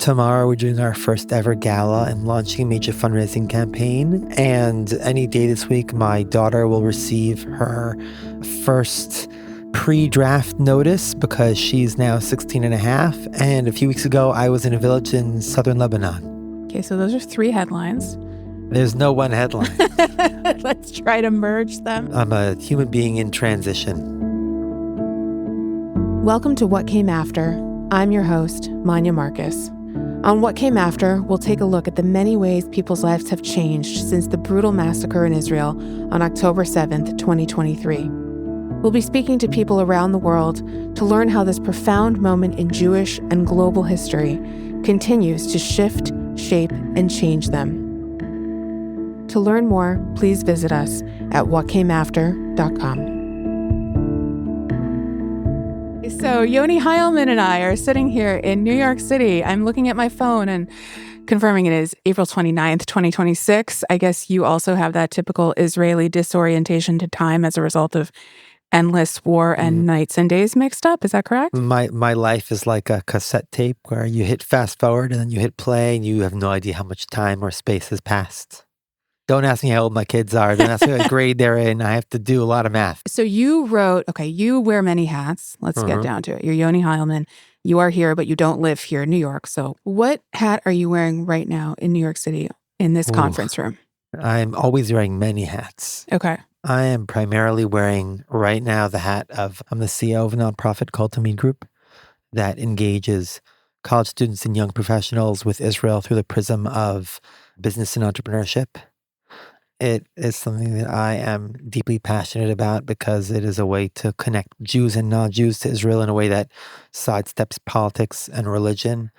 Tomorrow, we're doing our first ever gala and launching a major fundraising campaign. And any day this week, my daughter will receive her first pre-draft notice because she's now 16 and a half. And a few weeks ago, I was in a village in southern Lebanon. Okay, so those are 3 headlines. There's no one headline. Let's try to merge them. I'm a human being in transition. Welcome to What Came After. I'm your host, Manya Marcus. On What Came After, we'll take a look at the many ways people's lives have changed since the brutal massacre in Israel on October 7th, 2023. We'll be speaking to people around the world to learn how this profound moment in Jewish and global history continues to shift, shape, and change them. To learn more, please visit us at whatcameafter.com. So Yoni Heilman and I are sitting here in New York City. I'm looking at my phone and confirming it is April 29th, 2026. I guess you also have that typical Israeli disorientation to time as a result of endless war and nights and days mixed up. Is that correct? My life is like a cassette tape where you hit fast forward and then you hit play and you have no idea how much time or space has passed. Don't ask me how old my kids are. Don't ask me what grade they're in. I have to do a lot of math. So you wrote, okay, you wear many hats. Let's get down to it. You're Yoni Heilman. You are here, but you don't live here in New York. So what hat are you wearing right now in New York City in this conference room? I'm always wearing many hats. Okay. I am primarily wearing right now the hat of, I'm the CEO of a nonprofit called TAMID Group that engages college students and young professionals with Israel through the prism of business and entrepreneurship. It is something that I am deeply passionate about because it is a way to connect Jews and non-Jews to Israel in a way that sidesteps politics and religion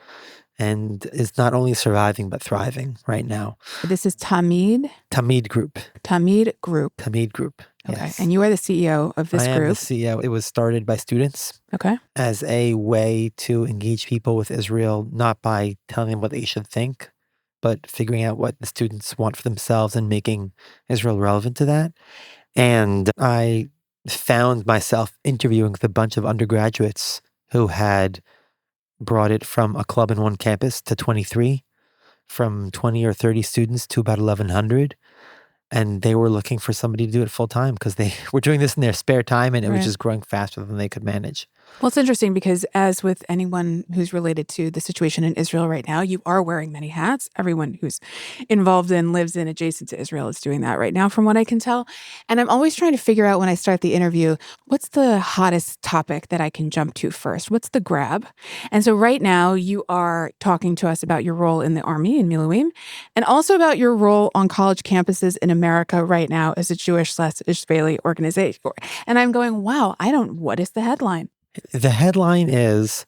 and is not only surviving but thriving right now. This is TAMID? TAMID Group. TAMID Group. TAMID Group. Okay. Yes. And you are the CEO of this I am group? the CEO. It was started by students. Okay. As a way to engage people with Israel, not by telling them what they should think, but figuring out what the students want for themselves and making Israel relevant to that. And I found myself interviewing with a bunch of undergraduates who had brought it from a club in one campus to 23, from 20 or 30 students to about 1,100. And they were looking for somebody to do it full time because they were doing this in their spare time and it was just growing faster than they could manage. Well, it's interesting because as with anyone who's related to the situation in Israel right now, you are wearing many hats. Everyone who's involved in, lives in, adjacent to Israel is doing that right now, from what I can tell. And I'm always trying to figure out when I start the interview, what's the hottest topic that I can jump to first? What's the grab? And so right now you are talking to us about your role in the Army in Miluim and also about your role on college campuses in America right now as a Jewish/Israeli organization. And I'm going, wow, what is the headline? The headline is,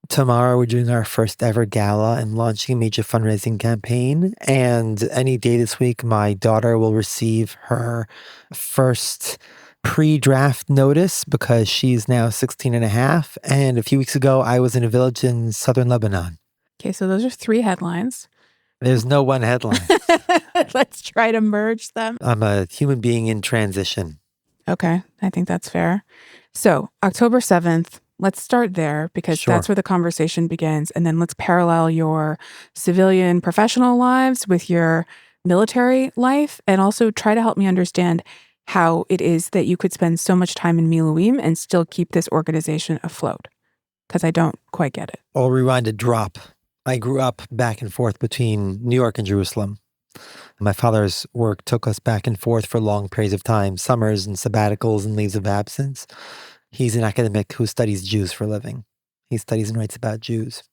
tomorrow we're doing our first ever gala and launching a major fundraising campaign. And any day this week, my daughter will receive her first pre-draft notice because she's now 16 and a half. And a few weeks ago, I was in a village in southern Lebanon. Okay, so those are 3 headlines. There's no one headline. Let's try to merge them. I'm a human being in transition. Okay, I think that's fair. So October 7th, let's start there because that's where the conversation begins. And then let's parallel your civilian professional lives with your military life and also try to help me understand how it is that you could spend so much time in Miluim and still keep this organization afloat because I don't quite get it. I'll rewind a drop. I grew up back and forth between New York and Jerusalem. My father's work took us back and forth for long periods of time, summers and sabbaticals and leaves of absence. He's an academic who studies Jews for a living. He studies and writes about Jews.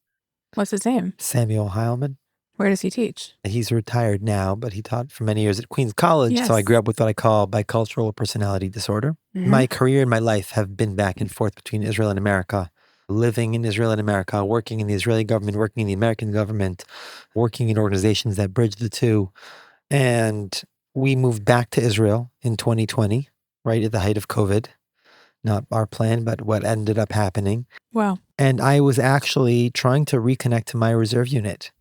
What's his name? Samuel Heilman. Where does he teach? He's retired now, but he taught for many years at Queens College. Yes. So I grew up with what I call bicultural personality disorder. My career and my life have been back and forth between Israel and America. Living in Israel and America, working in the Israeli government, working in the American government, working in organizations that bridge the two. And we moved back to Israel in 2020, right at the height of COVID. Not our plan, but what ended up happening. Wow. And I was actually trying to reconnect to my reserve unit.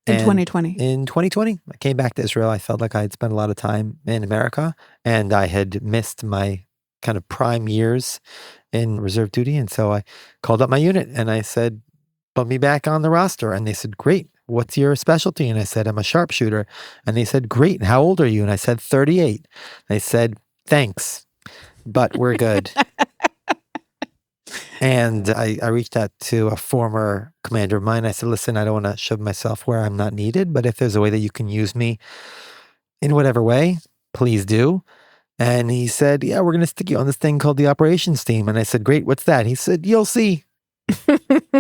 In 2020? In 2020, I came back to Israel. I felt like I had spent a lot of time in America and I had missed my kind of prime years in reserve duty. And so I called up my unit and I said, put me back on the roster. And they said, great. What's your specialty? And I said, I'm a sharpshooter. And they said, great. How old are you? And I said, 38. They said, thanks, but we're good. And I reached out to a former commander of mine. I said, listen, I don't want to shove myself where I'm not needed, but if there's a way that you can use me in whatever way, please do. And he said, yeah, we're going to stick you on this thing called the operations team. And I said, great, what's that? He said, you'll see. Can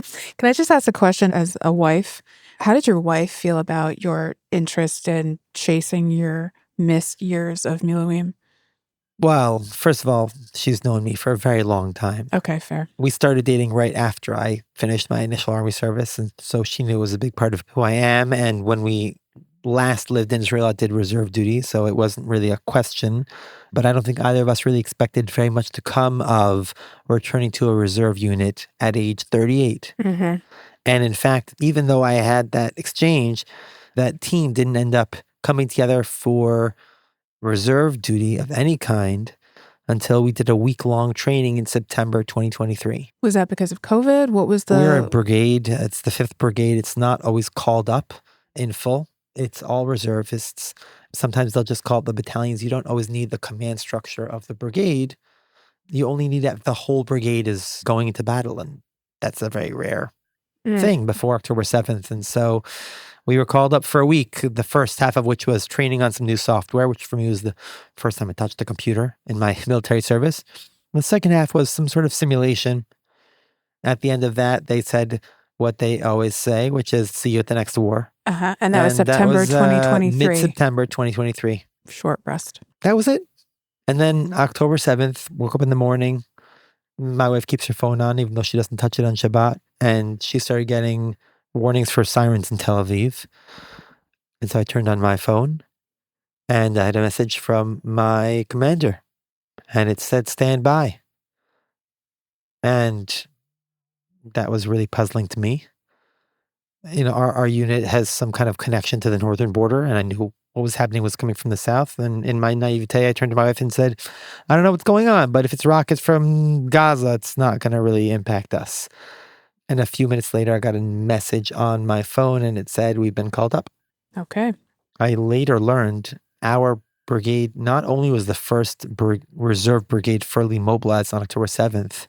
I just ask a question as a wife? How did your wife feel about your interest in chasing your missed years of Miluim? Well, first of all, she's known me for a very long time. Okay, fair. We started dating right after I finished my initial army service. And so she knew it was a big part of who I am. And when we last lived in Israel, I did reserve duty. So it wasn't really a question. But I don't think either of us really expected very much to come of returning to a reserve unit at age 38. Mm-hmm. And in fact, even though I had that exchange, that team didn't end up coming together for reserve duty of any kind until we did a week-long training in September 2023. Was that because of COVID? What was We're a brigade. It's the 5th Brigade. It's not always called up in full. It's all reservists. Sometimes they'll just call it the battalions. You don't always need the command structure of the brigade. You only need that the whole brigade is going into battle, and that's a very rare thing before October 7th. And so we were called up for a week, the first half of which was training on some new software, which for me was the first time I touched a computer in my military service. The second half was some sort of simulation. At the end of that, they said what they always say, which is, see you at the next war. And that was September 2023. Mid-September 2023. Short rest. That was it. And then October 7th, woke up in the morning. My wife keeps her phone on, even though she doesn't touch it on Shabbat. And she started getting warnings for sirens in Tel Aviv. And so I turned on my phone and I had a message from my commander and it said, stand by. And that was really puzzling to me. You know, our unit has some kind of connection to the northern border, and I knew what was happening was coming from the south. And in my naivete, I turned to my wife and said, I don't know what's going on, but if it's rockets from Gaza, it's not going to really impact us. And a few minutes later, I got a message on my phone and it said, we've been called up. Okay. I later learned our brigade not only was the first reserve brigade fully mobilized on October 7th,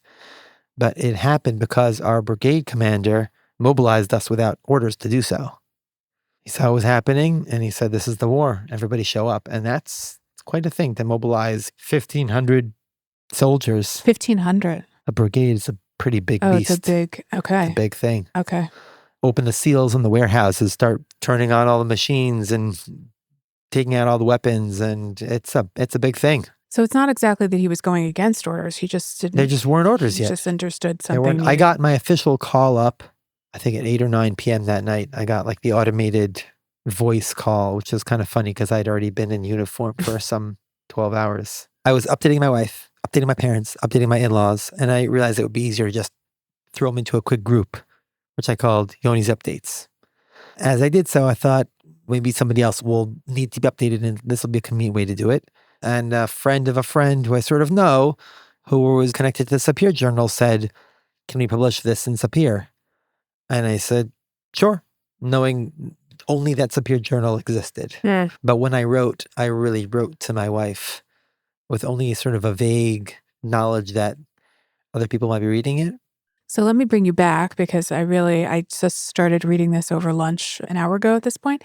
but it happened because our brigade commander mobilized us without orders to do so. He saw what was happening and he said, this is the war. Everybody show up. And it's quite a thing to mobilize 1,500 soldiers. 1,500. A brigade is a pretty big beast. It's a big thing. Okay. Open the seals in the warehouses, start turning on all the machines and taking out all the weapons. And it's a big thing. So it's not exactly that he was going against orders. He just didn't. There just weren't orders yet. He just understood something. I got my official call up, I think at 8 or 9 p.m. that night. I got like the automated voice call, which was kind of funny because I'd already been in uniform for some 12 hours. I was updating my wife, updating my parents, updating my in-laws, and I realized it would be easier to just throw them into a quick group, which I called Yoni's Updates. As I did so, I thought maybe somebody else will need to be updated and this will be a convenient way to do it. And a friend of a friend who I sort of know, who was connected to the Sapir Journal, said, can we publish this in Sapir? And I said, sure, knowing only that Sapir Journal existed. But when I wrote, I really wrote to my wife with only sort of a vague knowledge that other people might be reading it. So let me bring you back because I just started reading this over lunch an hour ago at this point.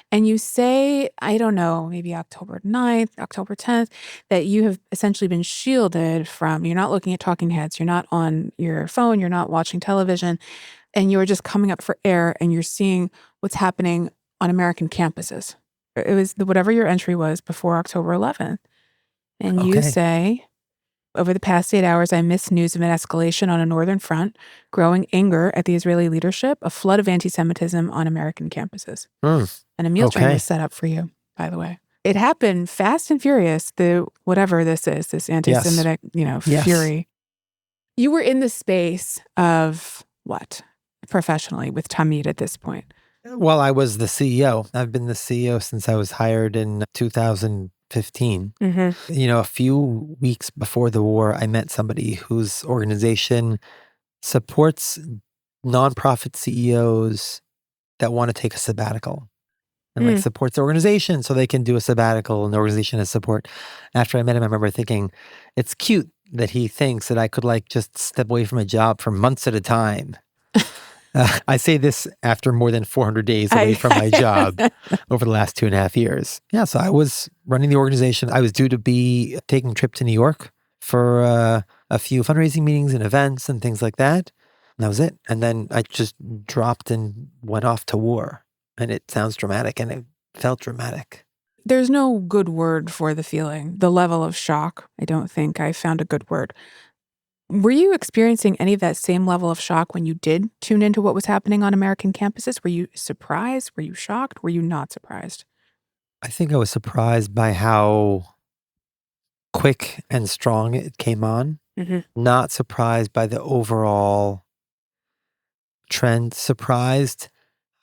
And you say, I don't know, maybe October 9th, October 10th, that you have essentially been shielded from, you're not looking at talking heads, you're not on your phone, you're not watching television, and you're just coming up for air and you're seeing what's happening on American campuses. It was whatever your entry was before October 11th. And you say, over the past 8 hours, I missed news of an escalation on a northern front, growing anger at the Israeli leadership, a flood of anti-Semitism on American campuses. And a meal train was set up for you, by the way. It happened fast and furious, whatever this is, this anti-Semitic, fury. You were in the space of what, professionally, with TAMID at this point? Well, I was the CEO. I've been the CEO since I was hired in 2015. You know, a few weeks before the war, I met somebody whose organization supports nonprofit CEOs that want to take a sabbatical and like supports the organization so they can do a sabbatical and the organization has support. After I met him, I remember thinking, it's cute that he thinks that I could like just step away from a job for months at a time. I say this after more than 400 days away from my job over the last 2.5 years. Yeah, so I was running the organization. I was due to be taking a trip to New York for a few fundraising meetings and events and things like that. And that was it. And then I just dropped and went off to war. And it sounds dramatic, and it felt dramatic. There's no good word for the feeling, the level of shock. I don't think I found a good word. Were you experiencing any of that same level of shock when you did tune into what was happening on American campuses? Were you surprised? Were you shocked? Were you not surprised? I think I was surprised by how quick and strong it came on. Not surprised by the overall trend. Surprised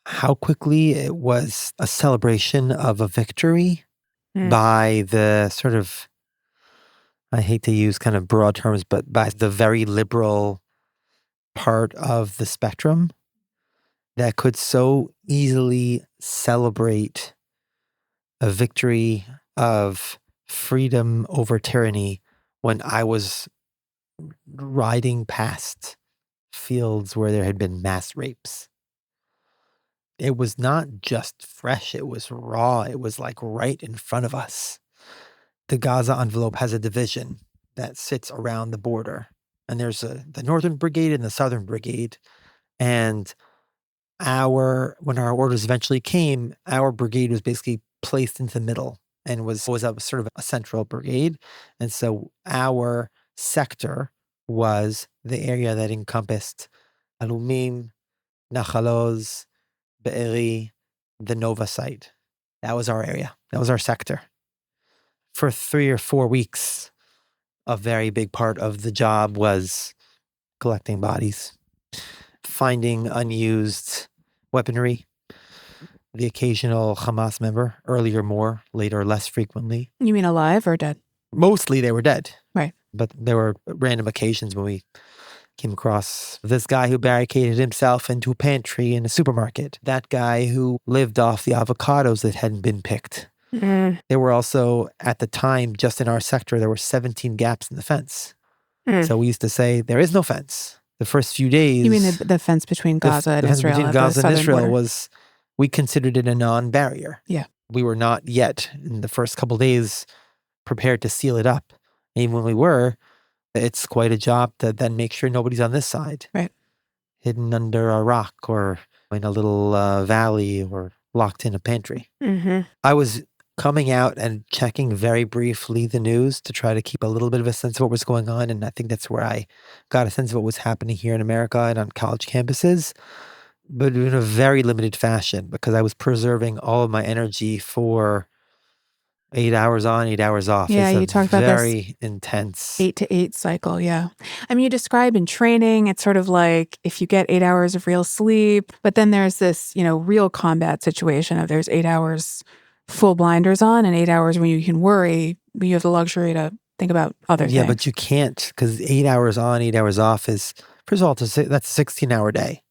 how quickly it was a celebration of a victory by the sort of, I hate to use kind of broad terms, but by the very liberal part of the spectrum that could so easily celebrate a victory of freedom over tyranny when I was riding past fields where there had been mass rapes. It was not just fresh, it was raw. It was like right in front of us. The Gaza envelope has a division that sits around the border. And there's the Northern Brigade and the Southern Brigade. And when our orders eventually came, our brigade was basically placed into the middle and was a sort of a central brigade. And so our sector was the area that encompassed Alumim, Nachalos, Be'eri, the Nova site. That was our area. That was our sector. For 3 or 4 weeks, a very big part of the job was collecting bodies, finding unused weaponry, the occasional Hamas member, earlier more, later less frequently. You mean alive or dead? Mostly they were dead. Right. But there were random occasions when we came across this guy who barricaded himself into a pantry in a supermarket. That guy who lived off the avocados that hadn't been picked. There were also, at the time, just in our sector, there were 17 gaps in the fence. So we used to say, there is no fence. The first few days... You mean the fence between Gaza and Israel? Between Gaza and Israel was, we considered it a non-barrier. Yeah. We were not yet, in the first couple of days, prepared to seal it up. And even when we were, it's quite a job to then make sure nobody's on this side. Right. Hidden under a rock or in a little valley or locked in a pantry. I was coming out and checking very briefly the news to try to keep a little bit of a sense of what was going on. And I think that's where I got a sense of what was happening here in America and on college campuses, but in a very limited fashion because I was preserving all of my energy for 8 hours on, 8 hours off. Yeah, it's you talked about this very intense 8 to 8 cycle. Yeah. I mean, you describe in training, it's sort of like if you get 8 hours of real sleep, but then there's this, real combat situation of there's 8 hours full blinders on and 8 hours when you can worry, but you have the luxury to think about other things. Yeah, but you can't because 8 hours on, 8 hours off is, first of all, that's a 16-hour day.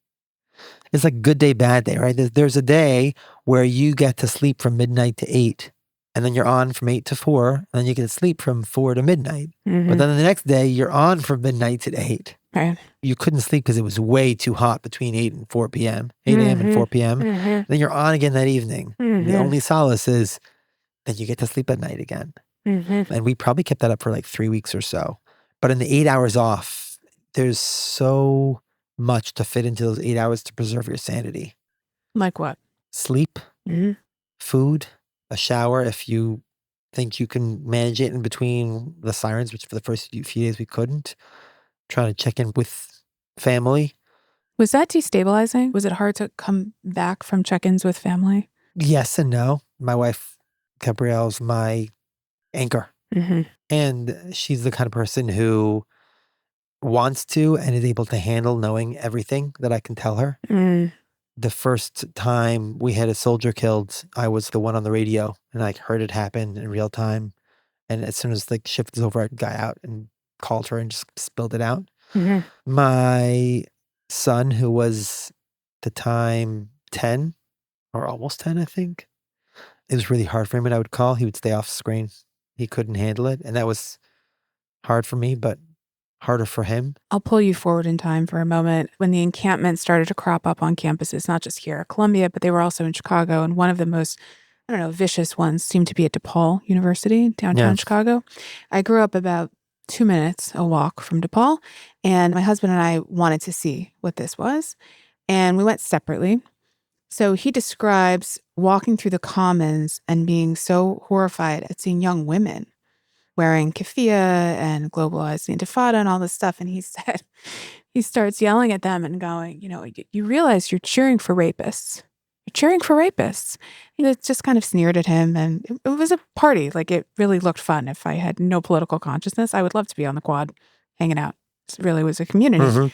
It's like good day, bad day, right? There's a day where you get to sleep from midnight to 8. And then you're on from 8 to 4, and then you can sleep from 4 to midnight. But then the next day, you're on from midnight to 8. Right. You couldn't sleep because it was way too hot between 8 and 4 p.m., 8 a.m. and 4 p.m. Then you're on again that evening. The only solace is that you get to sleep at night again. And we probably kept that up for like 3 weeks or so. But in the 8 hours off, there's so much to fit into those 8 hours to preserve your sanity. Like what? Sleep, food, a shower if you think you can manage it in between the sirens, which for the first few days we couldn't. Trying to check in with family. Was that destabilizing? Was it hard to come back from check-ins with family? Yes and no. My wife, Gabrielle's my anchor. And she's the kind of person who wants to and is able to handle knowing everything that I can tell her. The first time we had a soldier killed, I was the one on the radio and I heard it happen in real time. And as soon as the shift was over, I got out and called her and just spilled it out. My son, who was at the time 10 or almost 10, I think. It was really hard for him, and I would call. He would stay off screen. He couldn't handle it, and that was hard for me, but harder for him. I'll pull you forward in time for a moment. When the encampments started to crop up on campuses, not just here at Columbia, but they were also in Chicago. And one of the most, vicious ones seemed to be at DePaul University, downtown Chicago. I grew up about 2 minutes a walk from DePaul, and my husband and I wanted to see what this was. And we went separately. So he describes walking through the commons and being so horrified at seeing young women wearing keffiyeh and globalized the Intifada and all this stuff. And he said, he starts yelling at them and going, you realize you're cheering for rapists. You're cheering for rapists. It just kind of sneered at him. And it was a party. Like, it really looked fun. If I had no political consciousness, I would love to be on the quad hanging out. It really was a community. Mm-hmm.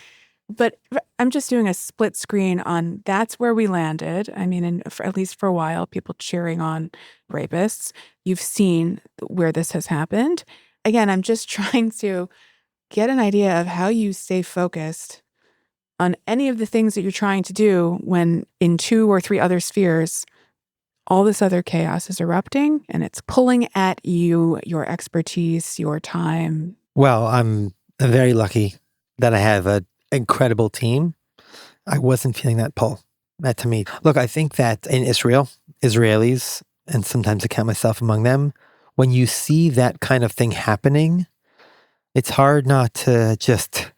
But I'm just doing a split screen on that's where we landed. I mean, at least for a while, people cheering on rapists. You've seen where this has happened. Again, I'm just trying to get an idea of how you stay focused on any of the things that you're trying to do when in 2 or 3 other spheres, all this other chaos is erupting and it's pulling at you, your expertise, your time. Well, I'm very lucky that I have an incredible team. I wasn't feeling that pull at TAMID. Look, I think that in Israel, Israelis, and sometimes I count myself among them, when you see that kind of thing happening, it's hard not to just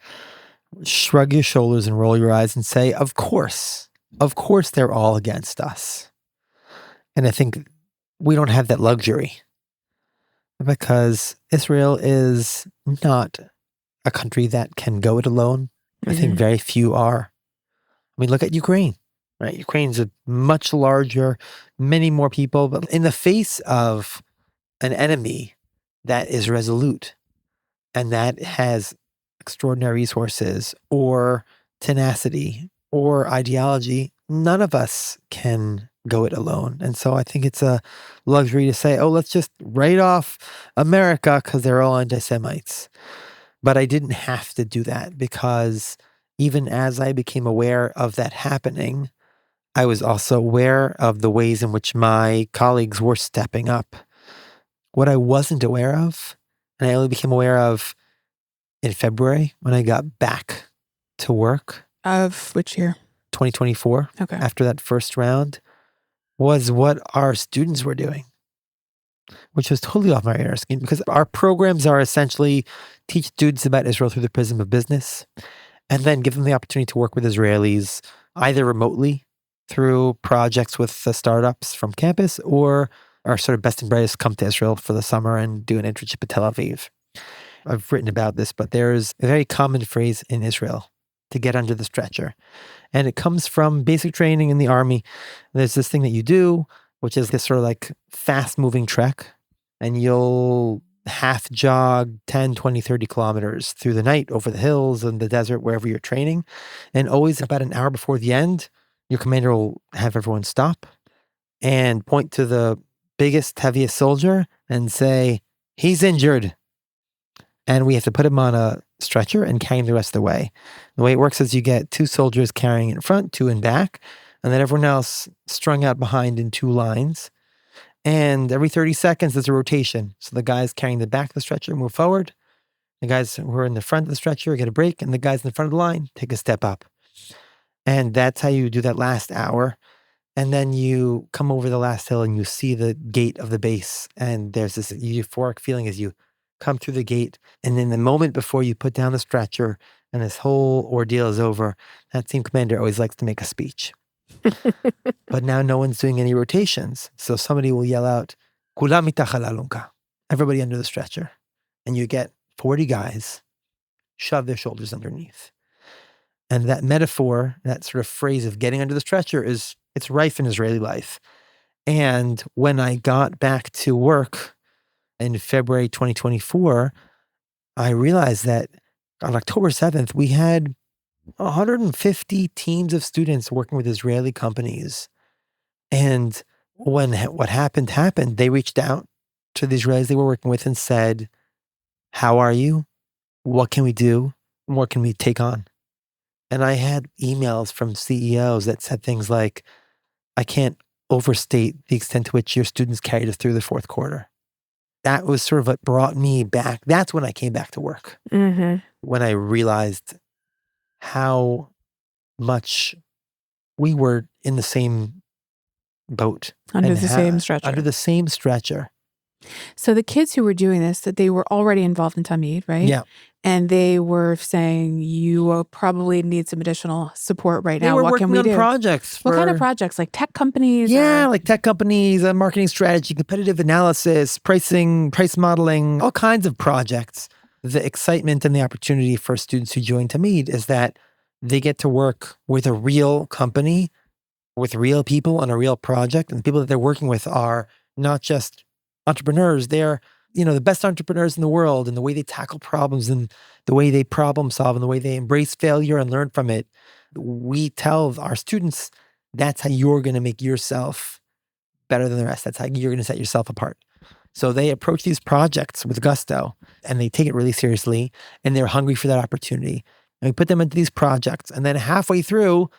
shrug your shoulders and roll your eyes and say, of course, they're all against us. And I think we don't have that luxury because Israel is not a country that can go it alone. I think very few are. I mean, look at Ukraine, right? Ukraine's a much larger, many more people, but in the face of an enemy that is resolute and that has extraordinary resources or tenacity or ideology, none of us can go it alone. And so I think it's a luxury to say, oh, let's just write off America because they're all anti-Semites. But I didn't have to do that because even as I became aware of that happening, I was also aware of the ways in which my colleagues were stepping up. What I wasn't aware of, and I only became aware of in February when I got back to work. Of which year? 2024. Okay. After that first round, was what our students were doing, which was totally off my radar screen because our programs are essentially teach students about Israel through the prism of business and then give them the opportunity to work with Israelis either remotely through projects with the startups from campus or our sort of best and brightest come to Israel for the summer and do an internship in Tel Aviv. I've written about this, but there's a very common phrase in Israel to get under the stretcher. And it comes from basic training in the army. There's this thing that you do, which is this sort of like fast moving trek. And you'll half jog 10, 20, 30 kilometers through the night over the hills and the desert, wherever you're training. And always about an hour before the end, your commander will have everyone stop and point to the biggest, heaviest soldier and say, he's injured. And we have to put him on a stretcher and carry him the rest of the way. The way it works is you get 2 soldiers carrying in front, 2 in back, and then everyone else strung out behind in 2 lines. And every 30 seconds, there's a rotation. So the guys carrying the back of the stretcher move forward. The guys who are in the front of the stretcher get a break, and the guys in the front of the line take a step up. And that's how you do that last hour. And then you come over the last hill and you see the gate of the base. And there's this euphoric feeling as you come through the gate. And in the moment before you put down the stretcher and this whole ordeal is over, that team commander always likes to make a speech. But now no one's doing any rotations. So somebody will yell out, Kulam mitach al alunka, everybody under the stretcher. And you get 40 guys shove their shoulders underneath. And that metaphor, that sort of phrase of getting under the stretcher it's rife in Israeli life. And when I got back to work in February 2024, I realized that on October 7th, we had 150 teams of students working with Israeli companies. And when what happened, they reached out to the Israelis they were working with and said, how are you? What can we do? What can we take on? And I had emails from CEOs that said things like, I can't overstate the extent to which your students carried us through the fourth quarter. That was sort of what brought me back. That's when I came back to work. Mm-hmm. When I realized how much we were in the same boat. Under the same stretcher. Under the same stretcher. So the kids who were doing this, that they were already involved in TAMID, right? Yeah. And they were saying, you will probably need some additional support right now. What can we do? They were working on projects. What kind of projects? Like tech companies? Yeah, like tech companies, marketing strategy, competitive analysis, pricing, price modeling, all kinds of projects. The excitement and the opportunity for students who join TAMID is that they get to work with a real company, with real people on a real project. And the people that they're working with are not just entrepreneurs. They're, the best entrepreneurs in the world, and the way they tackle problems and the way they problem solve and the way they embrace failure and learn from it. We tell our students, that's how you're going to make yourself better than the rest. That's how you're going to set yourself apart. So they approach these projects with gusto, and they take it really seriously, and they're hungry for that opportunity. And we put them into these projects, and then halfway through,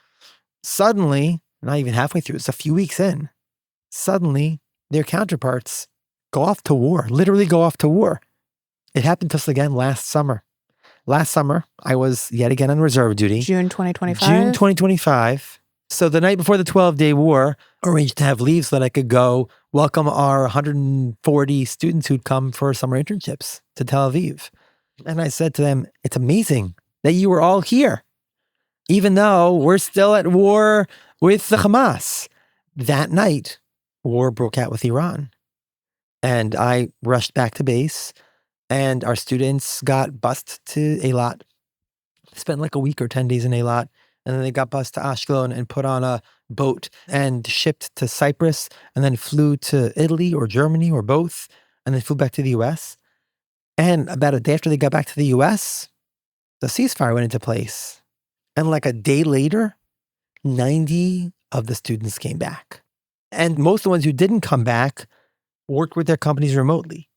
suddenly, not even halfway through, it's a few weeks in, suddenly their counterparts go off to war, literally go off to war. It happened to us again last summer. Last summer, I was yet again on reserve duty. June 2025? June 2025. So the night before the 12-day war, arranged to have leave so that I could go welcome our 140 students who'd come for summer internships to Tel Aviv. And I said to them, it's amazing that you were all here, even though we're still at war with the Hamas. That night, war broke out with Iran. And I rushed back to base, and our students got bused to Eilat. Spent like a week or 10 days in Eilat. And then they got bused to Ashkelon and put on a boat and shipped to Cyprus, and then flew to Italy or Germany or both, and then flew back to the US. And about a day after they got back to the US, the ceasefire went into place. And like a day later, 90 of the students came back. And most of the ones who didn't come back worked with their companies remotely.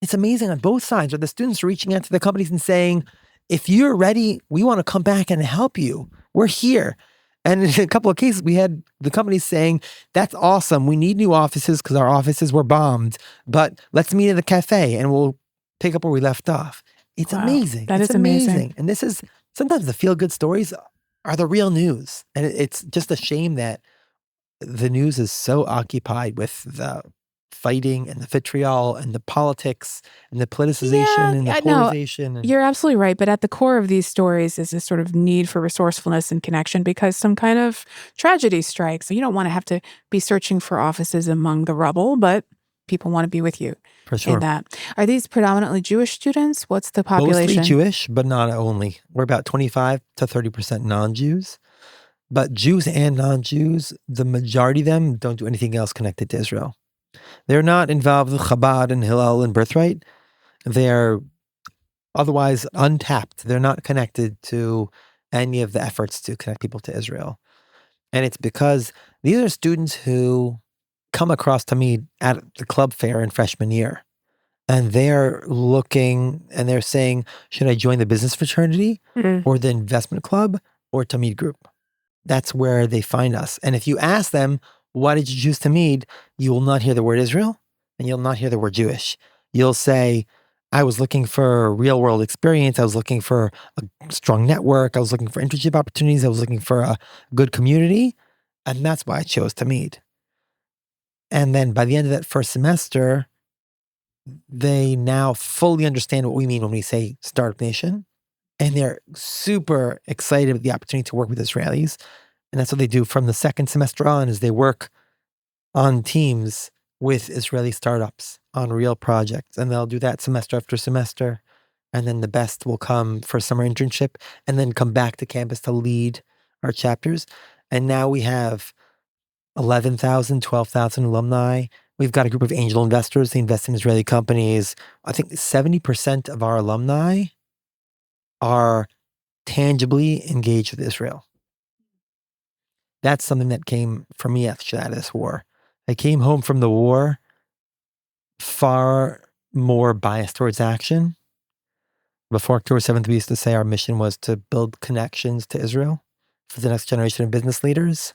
It's amazing on both sides, where the students are reaching out to the companies and saying, if you're ready, we want to come back and help you. We're here. And in a couple of cases, we had the companies saying, that's awesome. We need new offices because our offices were bombed, but let's meet at the cafe and we'll pick up where we left off. It's amazing. That is amazing. And this is, sometimes the feel-good stories are the real news. And it's just a shame that the news is so occupied with the fighting and the vitriol and the politics and the politicization and the polarization. No, you're absolutely right. But at the core of these stories is this sort of need for resourcefulness and connection, because some kind of tragedy strikes. So you don't want to have to be searching for offices among the rubble, but people want to be with you. For sure. In that. Are these predominantly Jewish students? What's the population? Mostly Jewish, but not only. We're about 25 to 30% non-Jews. But Jews and non-Jews, the majority of them don't do anything else connected to Israel. They're not involved with Chabad and Hillel and Birthright. They're otherwise untapped. They're not connected to any of the efforts to connect people to Israel. And it's because these are students who come across TAMID at the club fair in freshman year. And they're looking and they're saying, should I join the business fraternity or the investment club or TAMID Group? That's where they find us. And if you ask them, why did you choose TAMID? You will not hear the word Israel and you'll not hear the word Jewish. You'll say, I was looking for real world experience. I was looking for a strong network. I was looking for internship opportunities. I was looking for a good community. And that's why I chose TAMID. And then by the end of that first semester, they now fully understand what we mean when we say Startup Nation. And they're super excited about the opportunity to work with Israelis. And that's what they do from the second semester on, is they work on teams with Israeli startups on real projects. And they'll do that semester after semester. And then the best will come for summer internship and then come back to campus to lead our chapters. And now we have 11,000, 12,000 alumni. We've got a group of angel investors. They invest in Israeli companies. I think 70% of our alumni are tangibly engaged with Israel. That's something that came for me after out of this war. I came home from the war far more biased towards action Before October 7th, we used to say our mission was to build connections to Israel for the next generation of business leaders.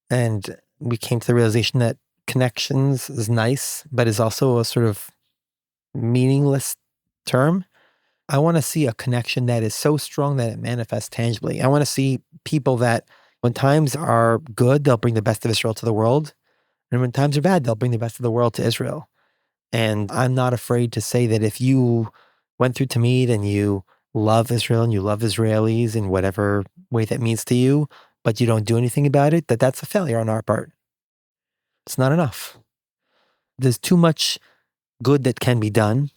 And we came to the realization that connections is nice, but is also a sort of meaningless term. I want to see a connection that is so strong that it manifests tangibly. I want to see people that when times are good, they'll bring the best of Israel to the world. And when times are bad, they'll bring the best of the world to Israel. And I'm not afraid to say that if you went through TAMID and you love Israel and you love Israelis in whatever way that means to you, but you don't do anything about it, that's a failure on our part. It's not enough. There's too much good that can be done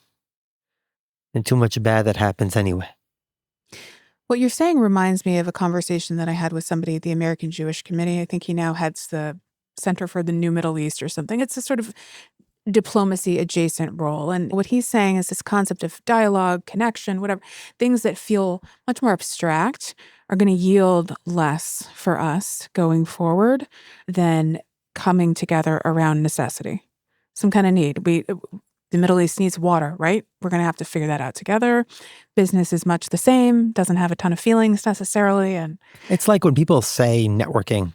and too much bad that happens anyway. What you're saying reminds me of a conversation that I had with somebody at the American Jewish Committee. I think he now heads the Center for the New Middle East or something. It's a sort of diplomacy adjacent role. And what he's saying is this concept of dialogue, connection, whatever, things that feel much more abstract are going to yield less for us going forward than coming together around necessity, some kind of need. The Middle East needs water, right? We're going to have to figure that out together. Business is much the same, doesn't have a ton of feelings necessarily. And it's like when people say networking.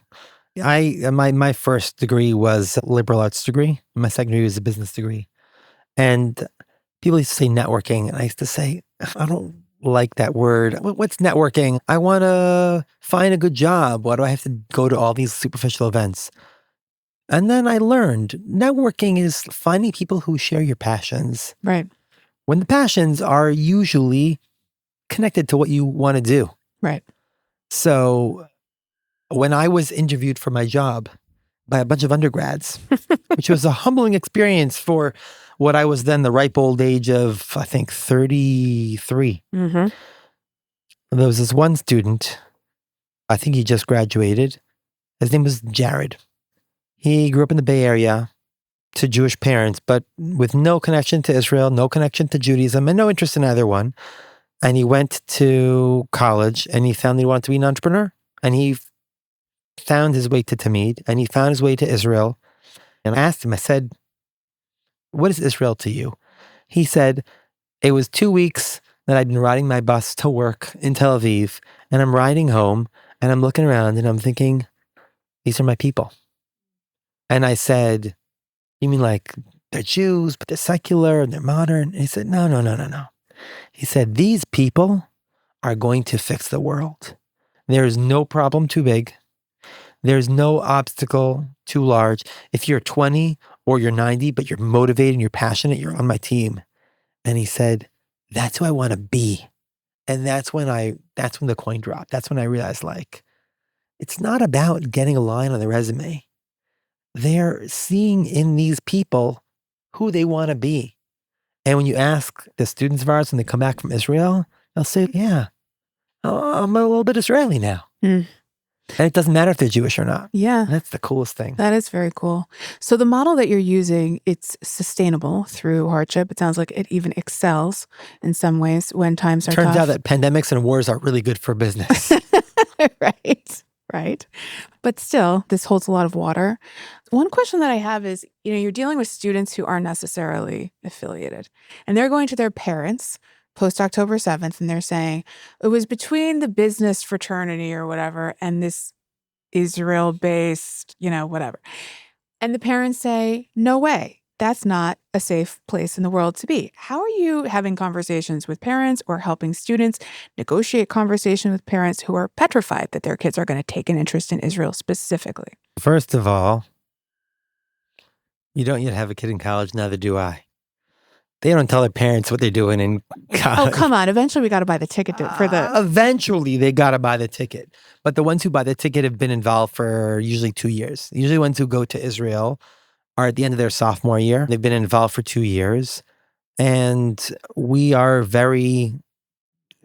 My first degree was a liberal arts degree. My second degree was a business degree. And people used to say networking. And I used to say, I don't like that word. What's networking? I want to find a good job. Why do I have to go to all these superficial events? And then I learned networking is finding people who share your passions. right, When the passions are usually connected to what you want to do. right. So when I was interviewed for my job by a bunch of undergrads, which was a humbling experience for what I was then the ripe old age of, I think, 33. Mm-hmm. There was this one student, I think he just graduated. His name was Jared. He grew up in the Bay Area to Jewish parents, but with no connection to Israel, no connection to Judaism, and no interest in either one. And he went to college and he found he wanted to be an entrepreneur. And he found his way to TAMID and he found his way to Israel. And I asked him, I said, what is Israel to you? He said, it was 2 weeks that I'd been riding my bus to work in Tel Aviv, and I'm riding home and I'm looking around and I'm thinking, these are my people. And I said, you mean like they're Jews, but they're secular and they're modern? And he said, no. He said, these people are going to fix the world. There is no problem too big. There's no obstacle too large. If you're 20 or you're 90, but you're motivated and you're passionate, you're on my team. And he said, that's who I want to be. And that's when the coin dropped. That's when I realized, like, it's not about getting a line on the resume. They're seeing in these people who they want to be. And when you ask the students of ours when they come back from Israel, they'll say, yeah, I'm a little bit Israeli now. Mm. And it doesn't matter if they're Jewish or not. Yeah. That's the coolest thing. That is very cool. So the model that you're using, it's sustainable through hardship. It sounds like it even excels in some ways when times are tough. Turns out that pandemics and wars are really good for business. Right. But still, this holds a lot of water. One question that I have is, you're dealing with students who aren't necessarily affiliated, and they're going to their parents post October 7th, and they're saying, it was between the business fraternity or whatever and this Israel-based, whatever. And the parents say, no way. That's not a safe place in the world to be. How are you having conversations with parents or helping students negotiate conversation with parents who are petrified that their kids are going to take an interest in Israel specifically? First of all, you don't yet have a kid in college, neither do I. They don't tell their parents what they're doing in college. Oh, come on. Eventually, we got to buy the ticket for the... Eventually, they got to buy the ticket. But the ones who buy the ticket have been involved for usually 2 years. Usually ones who go to Israel are at the end of their sophomore year. They've been involved for 2 years. And we are very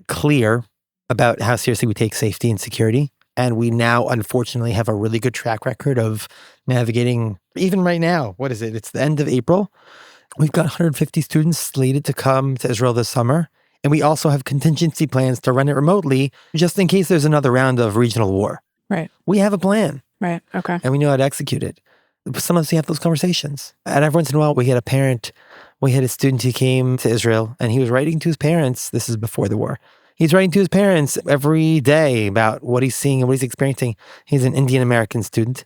clear about how seriously we take safety and security. And we now, unfortunately, have a really good track record of navigating, even right now. What is it? It's the end of April. We've got 150 students slated to come to Israel this summer. And we also have contingency plans to run it remotely just in case there's another round of regional war. Right. We have a plan. Right. Okay. And we know how to execute it. Sometimes we have those conversations. And every once in a while, we get a parent We had a student who came to Israel and he was writing to his parents. This is before the war. He's writing to his parents every day about what he's seeing and what he's experiencing. He's an Indian American student.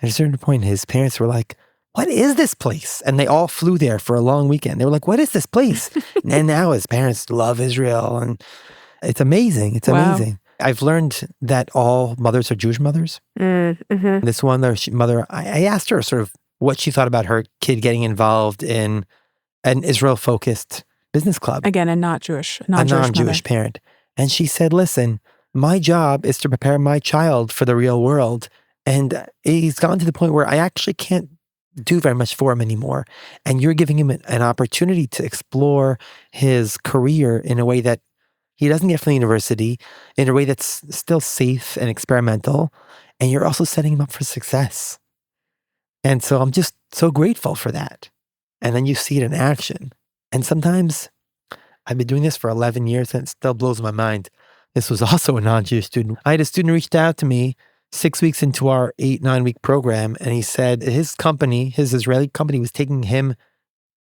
At a certain point, his parents were like, what is this place? And they all flew there for a long weekend. They were like, what is this place? And now his parents love Israel. And it's amazing. It's Wow. amazing. I've learned that all mothers are Jewish mothers. Mm-hmm. This one mother, I asked her sort of what she thought about her kid getting involved in an Israel-focused business club. Again, a non-Jewish non-Jewish parent. And she said, listen, my job is to prepare my child for the real world. And he's gotten to the point where I actually can't do very much for him anymore. And you're giving him an opportunity to explore his career in a way that he doesn't get from the university, in a way that's still safe and experimental. And you're also setting him up for success. And so I'm just so grateful for that. And then you see it in action. And sometimes I've been doing this for 11 years and it still blows my mind. This was also a non-Jewish student. I had a student reached out to me 6 weeks into our 8-9 week program. And he said his company, his Israeli company, was taking him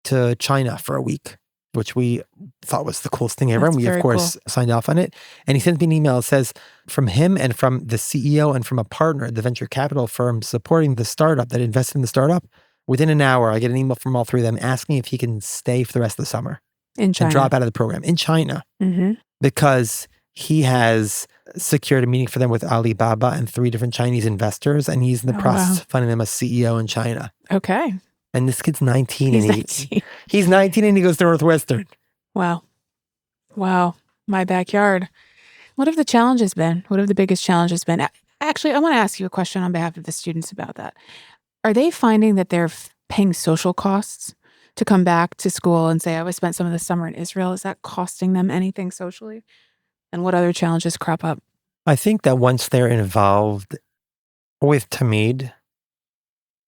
to China for a week, which we thought was the coolest thing ever. That's And we, of very course, signed off on it. And he sent me an email that says, from him and from the CEO and from a partner, the venture capital firm supporting the startup that invested in the startup, within an hour, I get an email from all three of them asking if he can stay for the rest of the summer in China. and drop out of the program in China because he has secured a meeting for them with Alibaba and 3 different Chinese investors. And he's in the process of finding them a CEO in China. Okay. And this kid's 19. He's and 19. He's 19 and he goes to Northwestern. Wow. My backyard. What have the challenges been? What have the biggest challenges been? Actually, I want to ask you a question on behalf of the students about that. Are they finding that they're paying social costs to come back to school and say, I spent some of the summer in Israel? Is that costing them anything socially? And what other challenges crop up? I think that once they're involved with TAMID,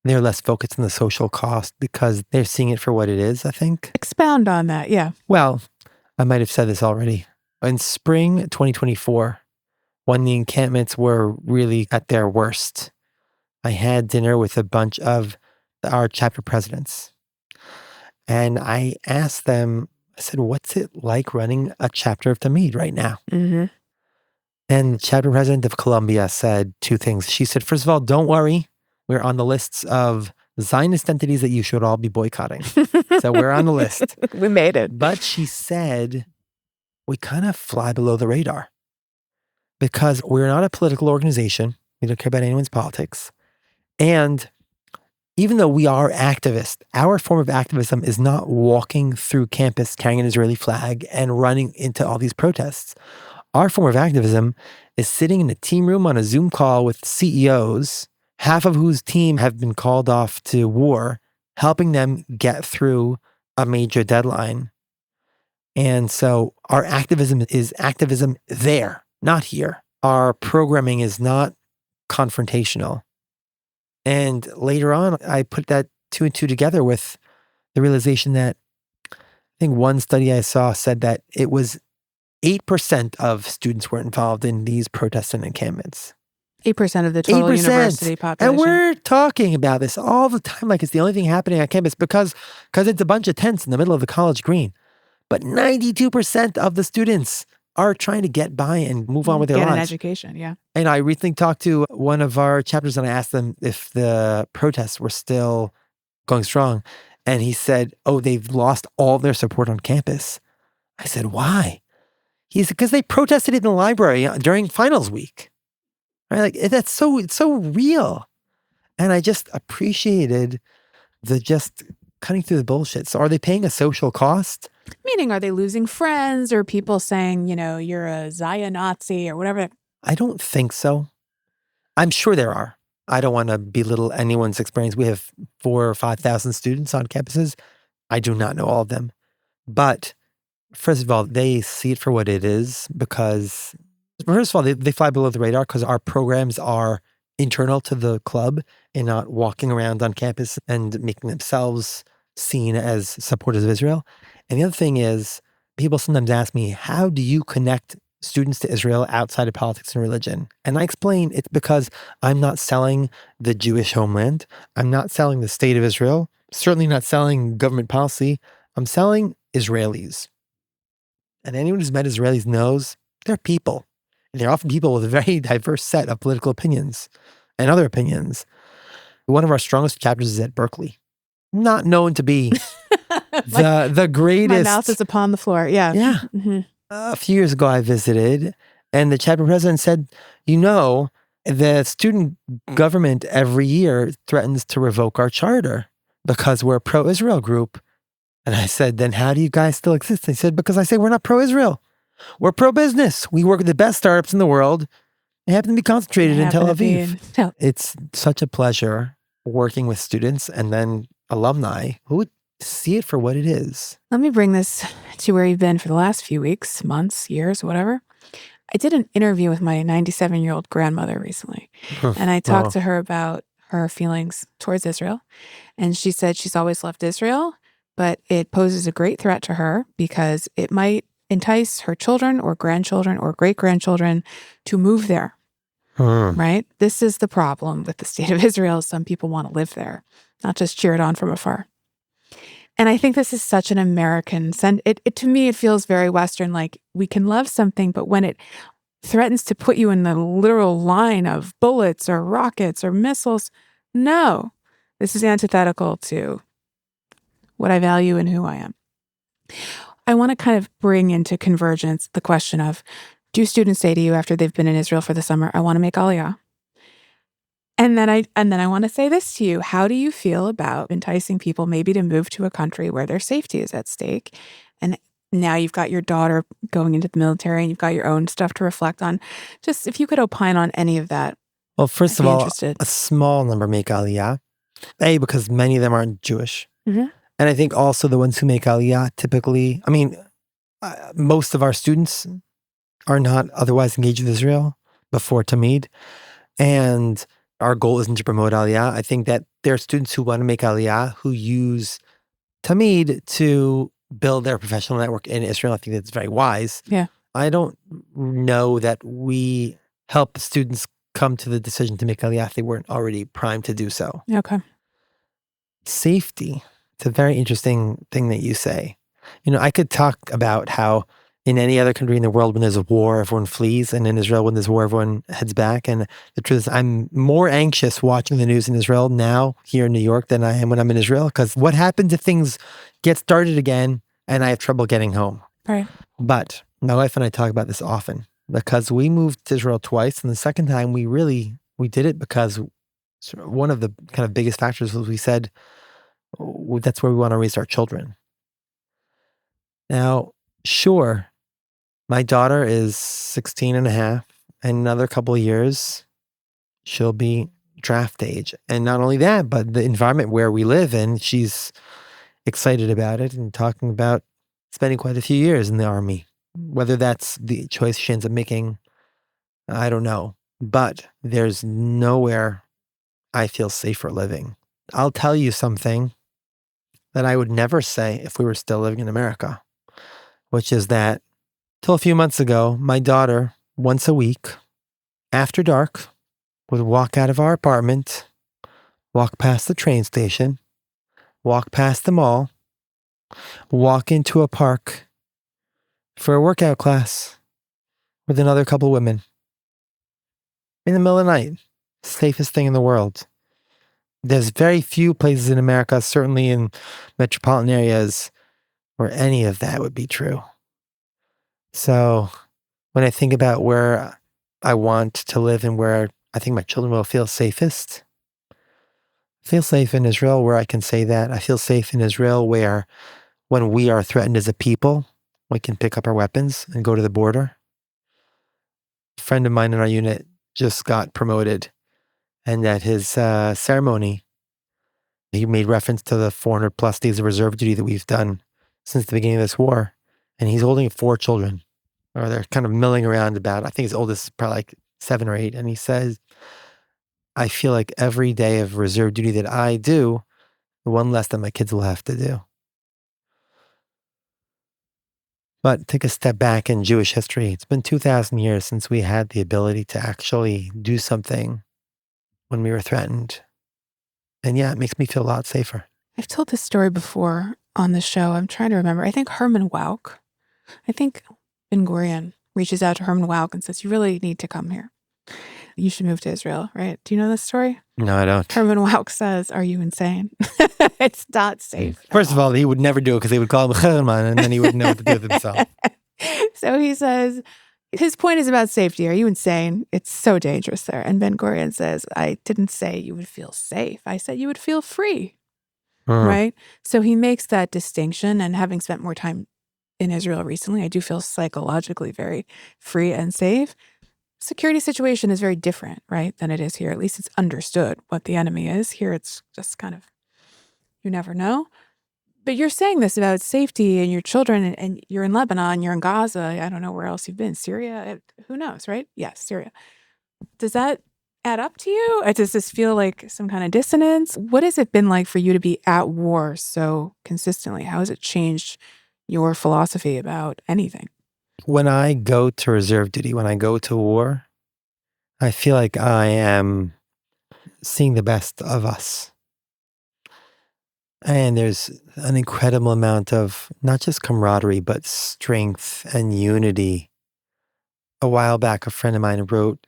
they're less focused on the social cost because they're seeing it for what it is, I think. Expound on that, yeah. Well, I might have said this already. In spring 2024, when the encampments were really at their worst, I had dinner with a bunch of our chapter presidents. And I asked them, I said, what's it like running a chapter of TAMID right now? And the chapter president of Colombia said 2 things. She said, first of all, don't worry. We're on the lists of Zionist entities that you should all be boycotting. So we're on the list. We made it. But she said, we kind of fly below the radar because we're not a political organization. We don't care about anyone's politics. And even though we are activists, our form of activism is not walking through campus carrying an Israeli flag and running into all these protests. Our form of activism is sitting in a team room on a Zoom call with CEOs, half of whose team have been called off to war, helping them get through a major deadline. And so our activism is activism there, not here. Our programming is not confrontational. And later on, I put that 2 and 2 together with the realization that I think one study I saw said that it was 8% of students were involved in these protests and encampments. 8% of the total 8%. university population. And we're talking about this all the time like it's the only thing happening on campus because it's a bunch of tents in the middle of the college green. But 92% of the students are trying to get by and move on with their lives. Get an education, yeah. And I recently talked to one of our chapters and I asked them if the protests were still going strong. And he said, oh, they've lost all their support on campus. I said, why? He said, because they protested in the library during finals week. Right? Like, it's so real. And I just appreciated the just cutting through the bullshit. So are they paying a social cost? Meaning, are they losing friends or people saying, you're a Zion Nazi or whatever? I don't think so. I'm sure there are. I don't want to belittle anyone's experience. We have 4,000 or 5,000 students on campuses. I do not know all of them. But first of all, they see it for what it is because, first of all, they fly below the radar because our programs are internal to the club and not walking around on campus and making themselves seen as supporters of Israel. And the other thing is, people sometimes ask me, how do you connect students to Israel outside of politics and religion? And I explain it's because I'm not selling the Jewish homeland. I'm not selling the state of Israel. Certainly not selling government policy. I'm selling Israelis. And anyone who's met Israelis knows they're people. And they're often people with a very diverse set of political opinions and other opinions. One of our strongest chapters is at Berkeley. Not known to be the greatest. My mouth is upon the floor. Yeah. Yeah. Mm-hmm. A few years ago, I visited, and the chapter president said, the student government every year threatens to revoke our charter because we're a pro-Israel group. And I said, then how do you guys still exist? He said, because I say we're not pro-Israel. We're pro-business. We work with the best startups in the world. They happen to be concentrated in Tel Aviv. It's such a pleasure working with students and then alumni who would see it for what it is. Let me bring this to where you've been for the last few weeks, months, years, whatever. I did an interview with my 97-year-old grandmother recently, and I talked to her about her feelings towards Israel. And she said she's always loved Israel, but it poses a great threat to her because it might entice her children or grandchildren or great-grandchildren to move there, right? This is the problem with the state of Israel. Some people want to live there, not just cheer it on from afar. And I think this is such an American to me, it feels very Western, like we can love something, but when it threatens to put you in the literal line of bullets or rockets or missiles, no, this is antithetical to what I value and who I am. I want to kind of bring into convergence the question of, do students say to you after they've been in Israel for the summer, I want to make Aliyah? And then I want to say this to you. How do you feel about enticing people maybe to move to a country where their safety is at stake? And now you've got your daughter going into the military and you've got your own stuff to reflect on. Just if you could opine on any of that. Well, first of all, a small number make Aliyah. Because many of them aren't Jewish. Mm-hmm. And I think also the ones who make Aliyah typically, most of our students are not otherwise engaged with Israel before TAMID. And our goal isn't to promote Aliyah. I think that there are students who want to make Aliyah who use TAMID to build their professional network in Israel. I think that's very wise. Yeah. I don't know that we help students come to the decision to make Aliyah if they weren't already primed to do so. Okay. Safety. It's a very interesting thing that you say. I could talk about how in any other country in the world, when there's a war, everyone flees. And in Israel, when there's war, everyone heads back. And the truth is, I'm more anxious watching the news in Israel now, here in New York, than I am when I'm in Israel. Because what happens if things get started again and I have trouble getting home? Right. But my wife and I talk about this often because we moved to Israel twice. And the second time, we did it because one of the kind of biggest factors was we said, that's where we want to raise our children. Now, sure, my daughter is 16 and a half, and another couple of years, she'll be draft age. And not only that, but the environment where we live in, she's excited about it and talking about spending quite a few years in the Army. Whether that's the choice she ends up making, I don't know. But there's nowhere I feel safer living. I'll tell you something that I would never say if we were still living in America, which is that till a few months ago, my daughter, once a week, after dark, would walk out of our apartment, walk past the train station, walk past the mall, walk into a park for a workout class with another couple women. In the middle of the night, safest thing in the world. There's very few places in America, certainly in metropolitan areas, where any of that would be true. So when I think about where I want to live and where I think my children will feel safest, I feel safe in Israel where I can say that. I feel safe in Israel where when we are threatened as a people, we can pick up our weapons and go to the border. A friend of mine in our unit just got promoted, and at his ceremony, he made reference to the 400 plus days of reserve duty that we've done since the beginning of this war. And he's holding 4 children, or they're kind of milling around about, I think his oldest is probably like 7 or 8. And he says, I feel like every day of reserve duty that I do, the one less that my kids will have to do. But take a step back in Jewish history. It's been 2,000 years since we had the ability to actually do something when we were threatened. And yeah, it makes me feel a lot safer. I've told this story before. on the show. I'm trying to remember. I think Herman Wouk. I think Ben Gurion reaches out to Herman Wouk and says, "You really need to come here. You should move to Israel," right? Do you know this story? No, I don't. Herman Wouk says, "Are you insane? It's not safe." First of all, he would never do it because they would call him Herman, and then he wouldn't know what to do with himself. So he says, his point is about safety. Are you insane? It's so dangerous there. And Ben Gurion says, "I didn't say you would feel safe. I said you would feel free." Right? So he makes that distinction. And having spent more time in Israel recently, I do feel psychologically very free and safe. Security situation is very different, right, than it is here. At least it's understood what the enemy is. Here it's just kind of, you never know. But you're saying this about safety and your children, and you're in Lebanon, you're in Gaza. I don't know where else you've been. Syria? Who knows, right? Yes, Syria. Does that add up to you? Does this feel like some kind of dissonance? What has it been like for you to be at war so consistently? How has it changed your philosophy about anything? When I go to reserve duty, when I go to war, I feel like I am seeing the best of us. And there's an incredible amount of not just camaraderie, but strength and unity. A while back, a friend of mine wrote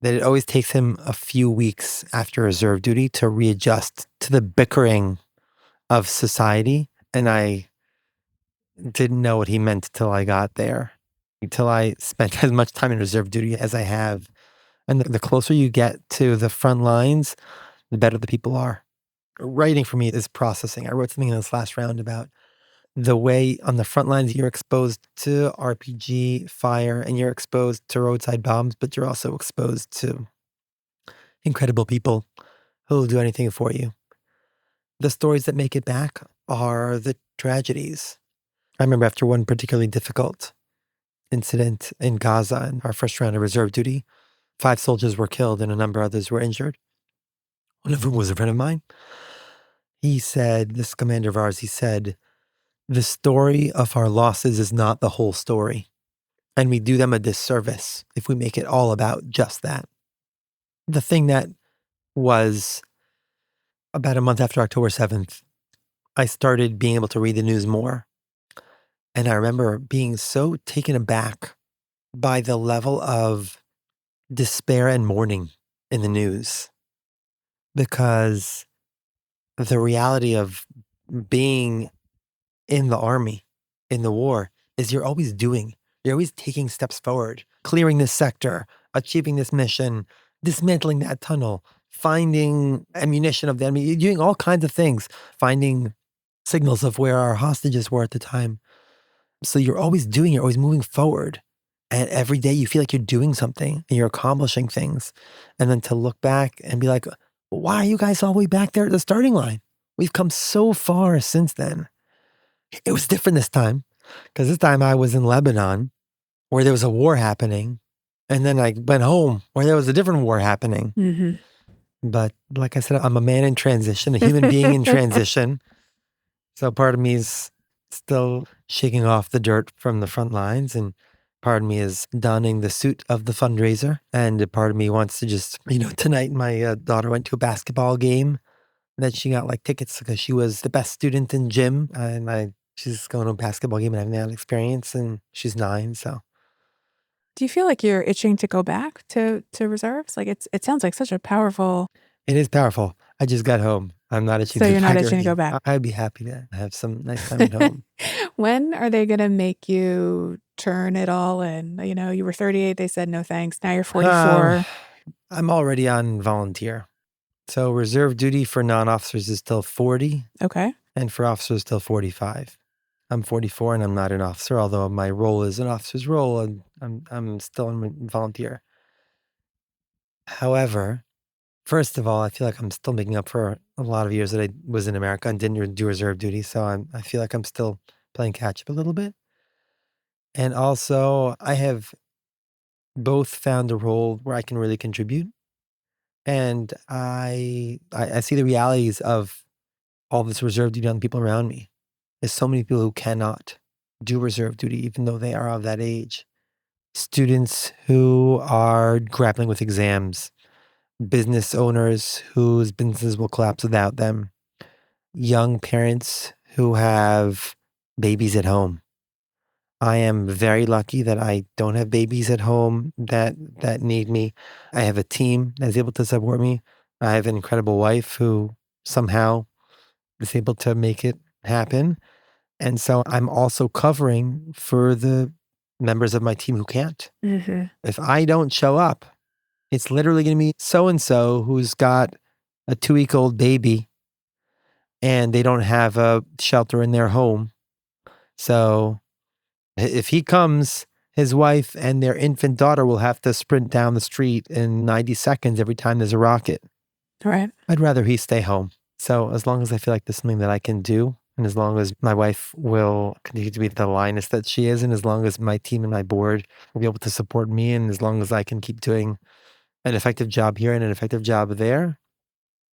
that it always takes him a few weeks after reserve duty to readjust to the bickering of society. And I didn't know what he meant till I got there, until I spent as much time in reserve duty as I have. And the closer you get to the front lines, the better the people are. Writing for me is processing. I wrote something in this last round about the way on the front lines you're exposed to RPG fire and you're exposed to roadside bombs, but you're also exposed to incredible people who will do anything for you. The stories that make it back are the tragedies. I remember after one particularly difficult incident in Gaza in our first round of reserve duty, 5 soldiers were killed and a number of others were injured. One of whom was a friend of mine. He said, this commander of ours, he said, "The story of our losses is not the whole story. And we do them a disservice if we make it all about just that." The thing that was about a month after October 7th, I started being able to read the news more. And I remember being so taken aback by the level of despair and mourning in the news. Because the reality of being in the army, in the war, is you're always taking steps forward, clearing this sector, achieving this mission, dismantling that tunnel, finding ammunition of the enemy, you're doing all kinds of things, finding signals of where our hostages were at the time. So you're always moving forward. And every day you feel like you're doing something and you're accomplishing things. And then to look back and be like, why are you guys all the way back there at the starting line? We've come so far since then. It was different this time, because this time I was in Lebanon where there was a war happening. And then I went home where there was a different war happening. Mm-hmm. But like I said, I'm a man in transition, a human being in transition. So part of me is still shaking off the dirt from the front lines, and part of me is donning the suit of the fundraiser. And a part of me wants to just, tonight my daughter went to a basketball game that she got like tickets because she was the best student in gym. And she's going to a basketball game and having that experience, and she's 9. So Do you feel like you're itching to go back to reserves? Like it sounds like such a powerful. it is powerful. I just got home. I'm not itching So to you're not back itching to go already. back. I'd be happy to have some nice time at home. When are they going to make you turn it all in? You were 38. They said no thanks. Now you're 44. I'm already on volunteer. So reserve duty for non-officers is still 40. Okay. And for officers still 45. I'm 44 and I'm not an officer, although my role is an officer's role, and I'm still a volunteer. However, first of all, I feel like I'm still making up for a lot of years that I was in America and didn't do reserve duty. So I feel like I'm still playing catch up a little bit. And also, I have both found a role where I can really contribute. And I see the realities of all this reserve duty on the people around me. There's so many people who cannot do reserve duty, even though they are of that age. Students who are grappling with exams, business owners whose businesses will collapse without them, young parents who have babies at home. I am very lucky that I don't have babies at home that need me. I have a team that's able to support me. I have an incredible wife who somehow is able to make it happen. And so I'm also covering for the members of my team who can't. Mm-hmm. If I don't show up, it's literally going to be so-and-so who's got a 2-week-old baby and they don't have a shelter in their home. So if he comes, his wife and their infant daughter will have to sprint down the street in 90 seconds every time there's a rocket. Right. I'd rather he stay home. So as long as I feel like there's something that I can do, and as long as my wife will continue to be the lioness that she is, and as long as my team and my board will be able to support me, and as long as I can keep doing an effective job here and an effective job there,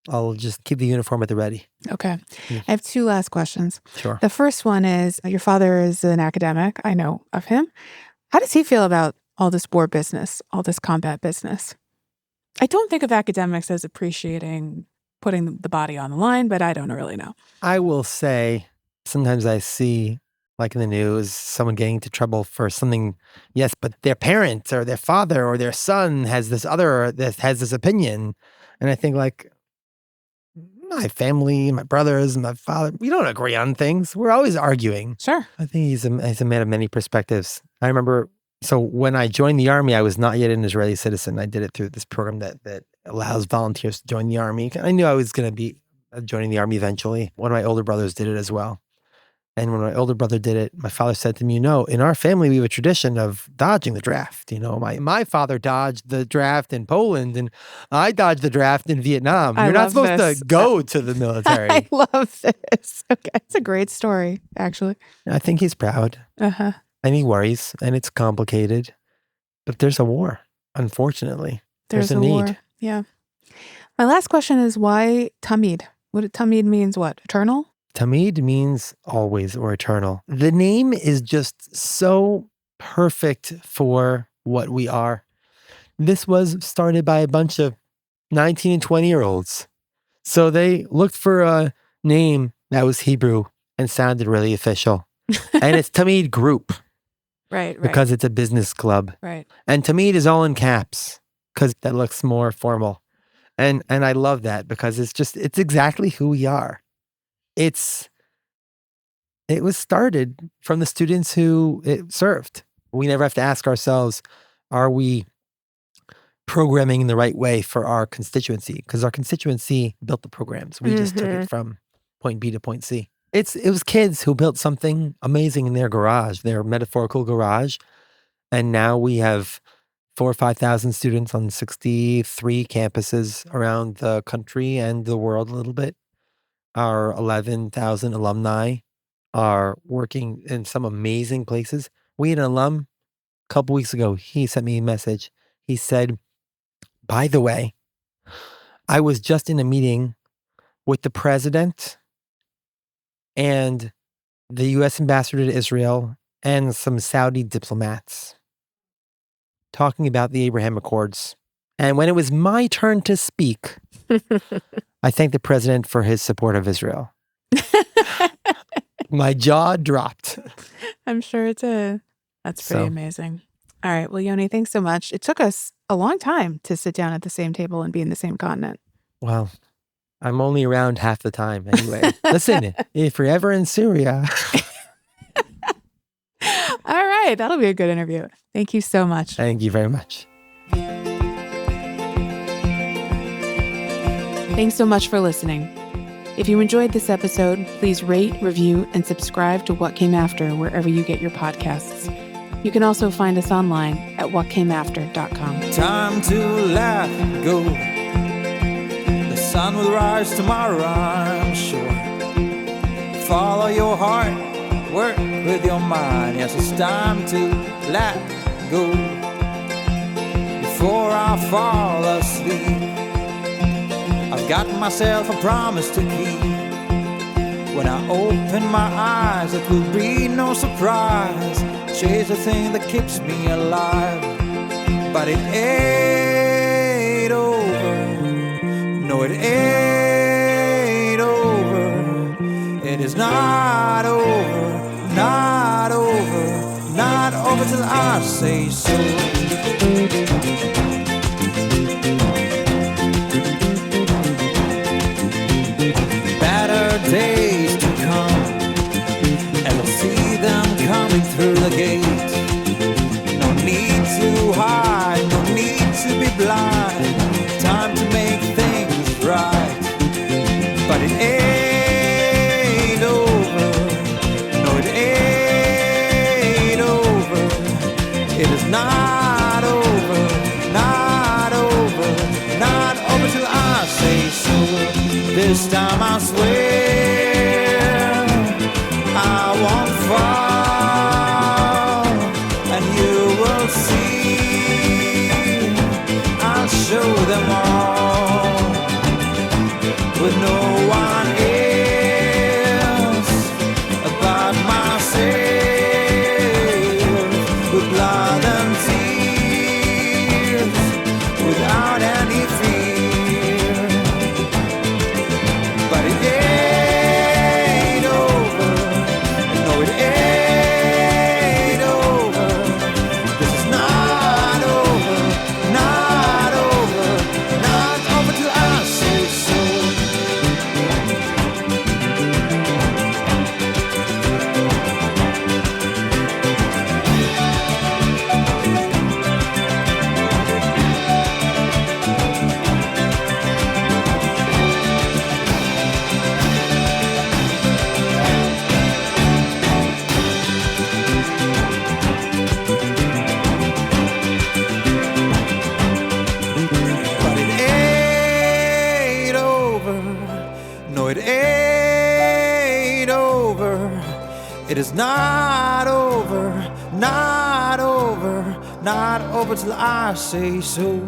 I'll just keep the uniform at the ready. Okay. Mm. I have 2 last questions. Sure. The first one is, your father is an academic. I know of him. How does he feel about all this war business, all this combat business? I don't think of academics as appreciating putting the body on the line, but I don't really know. I will say, sometimes I see, like in the news, someone getting into trouble for something. Yes, but their parent or their father or their son has this opinion. And I think, like, my family, my brothers, my father, we don't agree on things. We're always arguing. Sure. I think he's a man of many perspectives. I remember, so when I joined the Army, I was not yet an Israeli citizen. I did it through this program that allows volunteers to join the Army. I knew I was going to be joining the Army eventually. One of my older brothers did it as well. And when my older brother did it, my father said to me, in our family, we have a tradition of dodging the draft. My father dodged the draft in Poland and I dodged the draft in Vietnam. You're not supposed to go to the military. I love this. Okay. It's a great story, actually. I think he's proud. Uh-huh. And he worries, and it's complicated. But there's a war, unfortunately. There's a need. War. Yeah. My last question is, why Tamid? Tamid means what? Eternal? Tamid means always or eternal. The name is just so perfect for what we are. This was started by a bunch of 19 and 20-year-olds. So they looked for a name that was Hebrew and sounded really official. And it's TAMID Group. Right. Because it's a business club. Right. And TAMID is all in caps because that looks more formal. And I love that because it's exactly who we are. It was started from the students who it served. We never have to ask ourselves, are we programming in the right way for our constituency? Because our constituency built the programs. We just took it from point B to point C. It was kids who built something amazing in their garage, their metaphorical garage. And now we have 4,000 or 5,000 students on 63 campuses around the country and the world a little bit. Our 11,000 alumni are working in some amazing places. We had an alum a couple weeks ago. He sent me a message. He said, by the way, I was just in a meeting with the president and the U.S. ambassador to Israel and some Saudi diplomats talking about the Abraham Accords. And when it was my turn to speak, I thanked the president for his support of Israel. My jaw dropped. I'm sure it did. That's pretty amazing. All right. Well, Yoni, thanks so much. It took us a long time to sit down at the same table and be in the same continent. Well, I'm only around half the time anyway. Listen, if you're ever in Syria. All right. That'll be a good interview. Thank you so much. Thank you very much. Thanks so much for listening. If you enjoyed this episode, please rate, review, and subscribe to What Came After wherever you get your podcasts. You can also find us online at whatcameafter.com. Time to laugh and go. The sun will rise tomorrow, I'm sure. Follow your heart, work with your mind. Yes, it's time to laugh and go. Before I fall asleep, I've got myself a promise to keep. When I open my eyes, it will be no surprise. Chase the thing that keeps me alive. But it ain't over. No, it ain't over. It is not I say so. Better days to come, and we'll see them coming through the gate. No need to hide, no need to be blind. Time to make things right. But it ain't over. No, it ain't over. It is not over, not over, not over till I say so. This time I swear I won't fall, and you will see I'll show them all with no one else but myself, with blood and tears, without any fear. But it ain't over, no it ain't over. This is not over, not over, not over till I say so. But it ain't over, no it ain't over. It is not over, not over, not over till I say so.